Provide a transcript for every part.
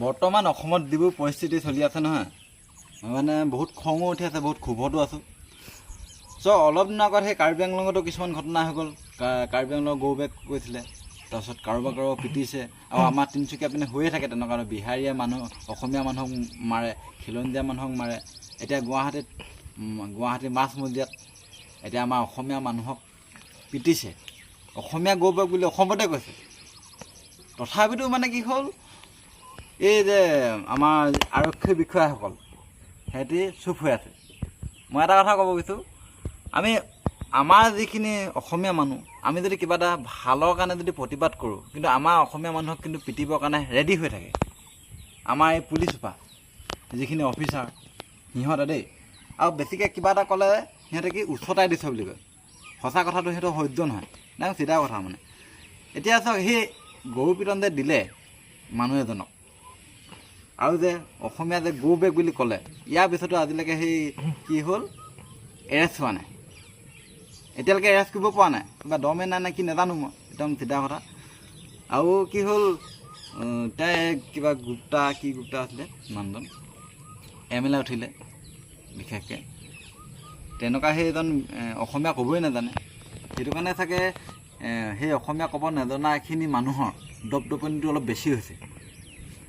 বৰ্তমান অসমত যিবোৰ পৰিস্থিতি চলি আছে নহয়, মানে বহুত খঙো উঠি আছে, বহুত ক্ষোভতো আছোঁ। অলপ দিনৰ আগত সেই কাৰ্বি আংলঙতো কিছুমান ঘটনা হৈ গ'ল। কাৰ্বি আংলঙৰ গৌবেক গৈছিলে, তাৰপিছত কাৰোবাক পিটিছে, আৰু আমাৰ তিনিচুকীয়া পিনে হৈয়ে থাকে তেনেকুৱা। বিহাৰীয়ে মানুহ অসমীয়া মানুহক মাৰে, খিলঞ্জীয়া মানুহক মাৰে। এতিয়া গুৱাহাটী মাছমজিয়াত এতিয়া আমাৰ অসমীয়া মানুহক পিটিছে, অসমীয়া গৌবেক বুলি অসমতে কৈছে। তথাপিতো মানে কি হ'ল, এই যে আমাৰ আৰক্ষী বিষয়াসকল সিহঁতি চুপ হৈ আছে। মই এটা কথা ক'ব বিচাৰোঁ, আমাৰ যিখিনি অসমীয়া মানুহ, আমি যদি কিবা এটা ভালৰ কাৰণে যদি প্ৰতিবাদ কৰোঁ, কিন্তু আমাৰ অসমীয়া মানুহক কিন্তু পিটিবৰ কাৰণে ৰেডি হৈ থাকে। আমাৰ এই পুলিচ সোপা যিখিনি অফিচাৰ, সিহঁতে দেই, আৰু বেছিকৈ কিবা এটা ক'লে সিহঁতে কি উচতাই দিছে বুলি কয়। সঁচা কথাটো সিহঁতৰ সহ্য নহয়, নাই চিধা কথা মানে। এতিয়া চাওক, সেই গৰু পিটন যে দিলে মানুহ এজনক, আৰু যে অসমীয়া যে গৌবেক বুলি ক'লে, ইয়াৰ পিছতো আজিলৈকে সেই কি হ'ল, এৰেষ্ট হোৱা নাই। এতিয়ালৈকে এৰেষ্ট কৰিব পৰা নাই, কিবা দমে নাই নে কি নাজানো মই, একদম চিধা কথা। আৰু কি হ'ল, তাই কিবা গুপ্তা আছিলে মানুহজন, MLA উঠিলে বিশেষকৈ। তেনেকুৱা সেইজন অসমীয়া ক'বই নাজানে। সেইটো কাৰণে চাগে সেই অসমীয়া ক'ব নজনাখিনি মানুহৰ দপদপনিটো অলপ বেছি হৈছে।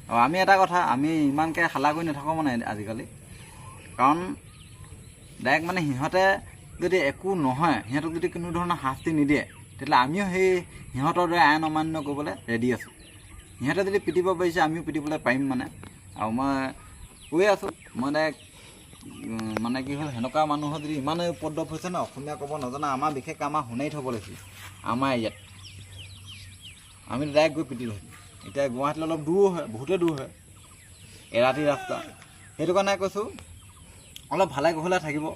আৰু আমি এটা কথা, আমি ইমানকৈ হালা কৰি নাথাকোঁ মানে আজিকালি। কাৰণ ডাইৰেক্ট মানে সিহঁতে যদি একো নহয়, সিহঁতক যদি কোনো ধৰণৰ শাস্তি নিদিয়ে, তেতিয়াহ'লে আমিও সেই সিহঁতৰ দৰে আইন অমান্য কৰিবলৈ ৰেডি আছোঁ। সিহঁতে যদি পিটিব পাৰিছে, আমিও পিটিবলৈ পাৰিম মানে। আৰু মই কৈ আছোঁ, মই ডাইৰেক্ট মানে কি হ'ল, সেনেকুৱা মানুহৰ যদি ইমানেই উপদ্ৰৱ হৈছে ন, অসমীয়া ক'ব নজনা, বিশেষকৈ আমাৰ সোণাৰীত থ'ব লাগিছিল। আমাৰ ইয়াত আমিতো ডাইৰেক্ট গৈ পিটি ধৰিম। এতিয়া গুৱাহাটীলৈ অলপ দূৰো হয়, বহুতেই দূৰ হয়, এৰাতি ৰাস্তা। সেইটো কাৰণে কৈছোঁ, অলপ ভালে কুশলে থাকিব।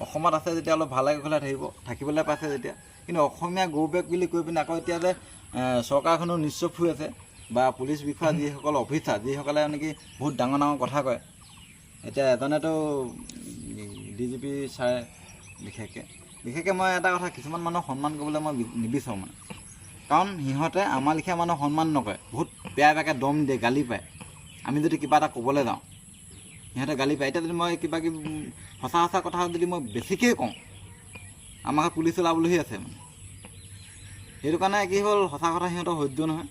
অসমত আছে যেতিয়া অলপ ভালে কুশলে থাকিবলৈ পাইছে যেতিয়া। কিন্তু অসমীয়া গৌবেক বুলি কৈ পিনে আকৌ এতিয়া যে চৰকাৰখনো নিশ্চুপ হৈ আছে, বা পুলিচ বিষয়া যিসকল অফিচাৰ, যিসকলে নেকি বহুত ডাঙৰ ডাঙৰ কথা কয়। এতিয়া এজনেতো DGP ছাৰে বিশেষকৈ মই এটা কথা, কিছুমান মানুহক সন্মান কৰিবলৈ মই নিবিচাৰোঁ মানে। কাৰণ সিহঁতে আমাৰ লিখীয়া মানুহক সন্মান নকৰে, বহুত বেয়াকৈ দম দিয়ে, গালি পায়। আমি যদি কিবা এটা ক'বলৈ যাওঁ, সিহঁতে গালি পায়। এতিয়া যদি মই কিবা সঁচা কথা যদি মই বেছিকৈ কওঁ, আমাক পুলিচ ওলাবলৈহে আছে মানে। সেইটো কাৰণে কি হ'ল, সঁচা কথা সিহঁতৰ সহ্য নহয়।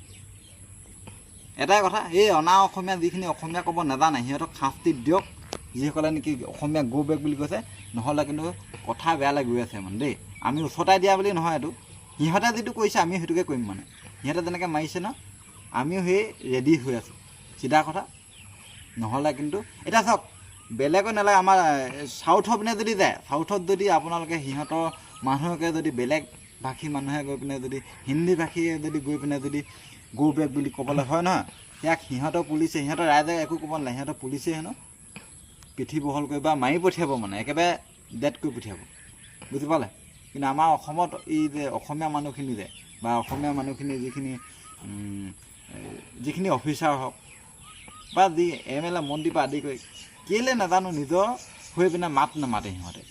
এটাই কথা, এই অনা অসমীয়া যিখিনি অসমীয়া ক'ব নাজানে, সিহঁতক শাস্তি দিয়ক, যিসকলে নেকি অসমীয়া গৌবেক বুলি কৈছে। নহ'লে কিন্তু কথা বেয়ালৈ গৈ আছে মানে দেই। আমি উচতাই দিয়া বুলি নহয় এইটো, সিহঁতে যিটো কৰিছে আমি সেইটোকে কৰিম মানে। সিহঁতে যেনেকৈ মাৰিছে ন, আমিও সেই ৰেডি হৈ আছোঁ, চিধা কথা। নহ'লে কিন্তু এতিয়া চাওক, বেলেগো নালাগে, আমাৰ চাউথৰ পিনে যদি যায়, চাউথত যদি আপোনালোকে সিহঁতৰ মানুহকে যদি বেলেগ ভাষী মানুহে গৈ পিনে যদি হিন্দী ভাষীয়ে যদি গৈ পিনে যদি গৌবেক বুলি ক'বলৈ হয় নহয়, ইয়াক সিহঁতৰ পুলিচে, সিহঁতৰ ৰাইজে একো ক'ব নালাগে, সিহঁতৰ পুলিচে হেনো পিঠি বহল কৰি বা মাৰি পঠিয়াব মানে, একেবাৰে ডেড কৰি পঠিয়াব, বুজি পালে। কিন্তু আমাৰ অসমত এই যে অসমীয়া মানুহখিনি যে, বা অসমীয়া মানুহখিনি যিখিনি অফিচাৰ হওক, বা যি MLA মন্ত্ৰীৰ পৰা আদি কৰি, কেলৈ নাজানো নিজৰ হৈ পিনে মাত নামাতে। সিহঁতে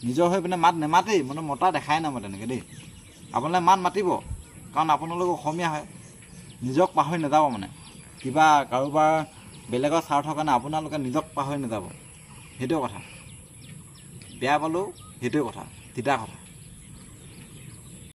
নিজৰ হৈ পিনে মাত নেমাতেই, মানে মতা দেখাই নামাতে তেনেকৈ দেই। আপোনালোকে মাত মাতিব, কাৰণ আপোনালোক অসমীয়া হয়। নিজক পাহৰি নাযাব মানে, কিবা কাৰোবাৰ বেলেগৰ স্বাৰ্থৰ কাৰণে আপোনালোকে নিজক পাহৰি নাযাব। সেইটোৱে কথা, বেয়া পালেও সেইটোৱে কথা, তিতা কথা।